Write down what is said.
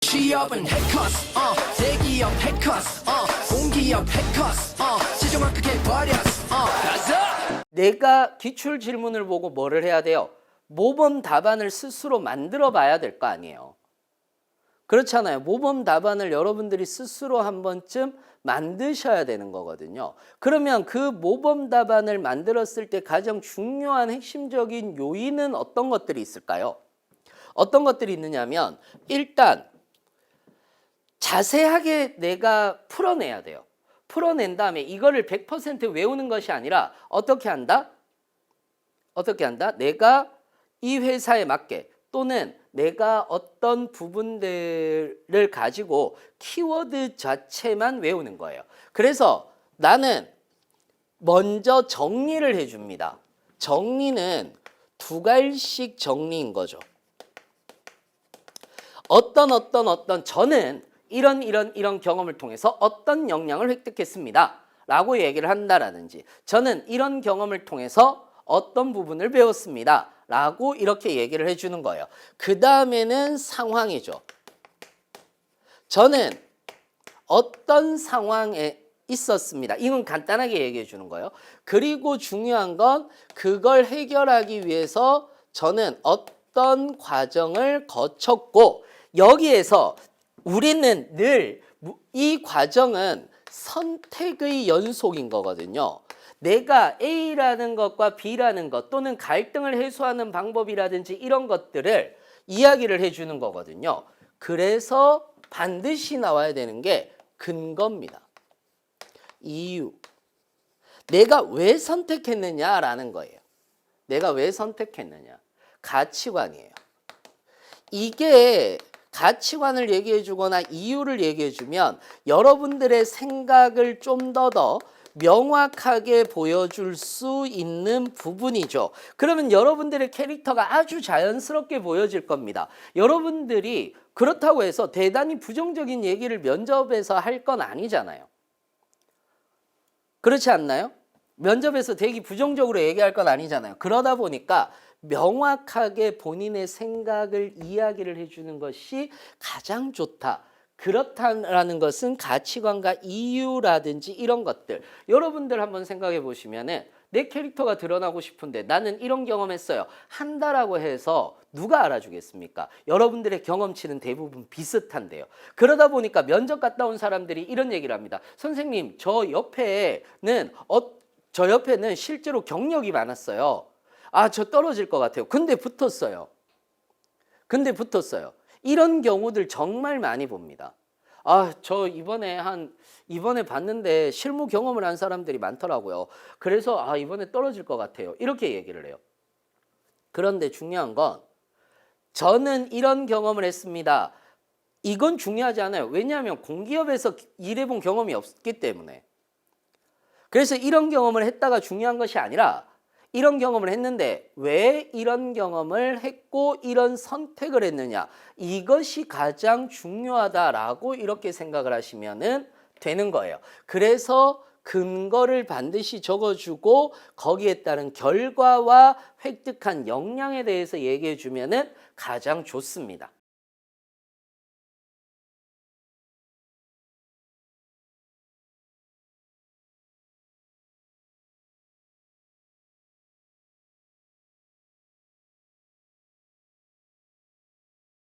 취업은 해커스, 대기업 해커스, 공기업 해커스, 최종학 그게 버렸어, 가자! 내가 기출 질문을 보고 뭐를 해야 돼요? 모범 답안을 스스로 만들어 봐야 될 거 아니에요. 그렇잖아요. 모범 답안을 여러분들이 스스로 한 번쯤 만드셔야 되는 거거든요. 그러면 그 모범 답안을 만들었을 때 가장 중요한 핵심적인 요인은 어떤 것들이 있을까요? 어떤 것들이 있느냐면 일단 자세하게 내가 풀어내야 돼요. 풀어낸 다음에 이거를 100% 외우는 것이 아니라 어떻게 한다? 어떻게 한다? 내가 이 회사에 맞게 또는 내가 어떤 부분들을 가지고 키워드 자체만 외우는 거예요. 그래서 나는 먼저 정리를 해줍니다. 정리는 두 갈씩 정리인 거죠. 어떤 저는 이런 경험을 통해서 어떤 역량을 획득했습니다. 라고 얘기를 한다라든지 저는 이런 경험을 통해서 어떤 부분을 배웠습니다. 라고 이렇게 얘기를 해주는 거예요. 그 다음에는 상황이죠. 저는 어떤 상황에 있었습니다. 이건 간단하게 얘기해 주는 거예요. 그리고 중요한 건 그걸 해결하기 위해서 저는 어떤 과정을 거쳤고 여기에서 우리는 늘 이 과정은 선택의 연속인 거거든요. 내가 A라는 것과 B라는 것 또는 갈등을 해소하는 방법이라든지 이런 것들을 이야기를 해주는 거거든요. 그래서 반드시 나와야 되는 게 근거입니다. 이유. 내가 왜 선택했느냐라는 거예요. 내가 왜 선택했느냐. 가치관이에요. 이게 가치관을 얘기해 주거나 이유를 얘기해 주면 여러분들의 생각을 좀 더 명확하게 보여줄 수 있는 부분이죠. 그러면 여러분들의 캐릭터가 아주 자연스럽게 보여질 겁니다. 여러분들이 그렇다고 해서 대단히 부정적인 얘기를 면접에서 할 건 아니잖아요. 그렇지 않나요? 면접에서 되게 부정적으로 얘기할 건 아니잖아요. 그러다 보니까 명확하게 본인의 생각을 이야기를 해주는 것이 가장 좋다. 그렇다라는 것은 가치관과 이유라든지 이런 것들. 여러분들 한번 생각해 보시면은 내 캐릭터가 드러나고 싶은데 나는 이런 경험했어요. 한다라고 해서 누가 알아주겠습니까? 여러분들의 경험치는 대부분 비슷한데요. 그러다 보니까 면접 갔다 온 사람들이 이런 얘기를 합니다. 선생님, 저 옆에는 실제로 경력이 많았어요. 아, 저 떨어질 것 같아요. 근데 붙었어요. 이런 경우들 정말 많이 봅니다. 아, 저 이번에 봤는데 실무 경험을 한 사람들이 많더라고요. 그래서 이번에 떨어질 것 같아요. 이렇게 얘기를 해요. 그런데 중요한 건 저는 이런 경험을 했습니다. 이건 중요하지 않아요. 왜냐하면 공기업에서 일해본 경험이 없기 때문에. 그래서 이런 경험을 했다가 중요한 것이 아니라 이런 경험을 했는데 왜 이런 경험을 했고 이런 선택을 했느냐. 이것이 가장 중요하다라고 이렇게 생각을 하시면 되는 거예요. 그래서 근거를 반드시 적어주고 거기에 따른 결과와 획득한 역량에 대해서 얘기해 주면 가장 좋습니다.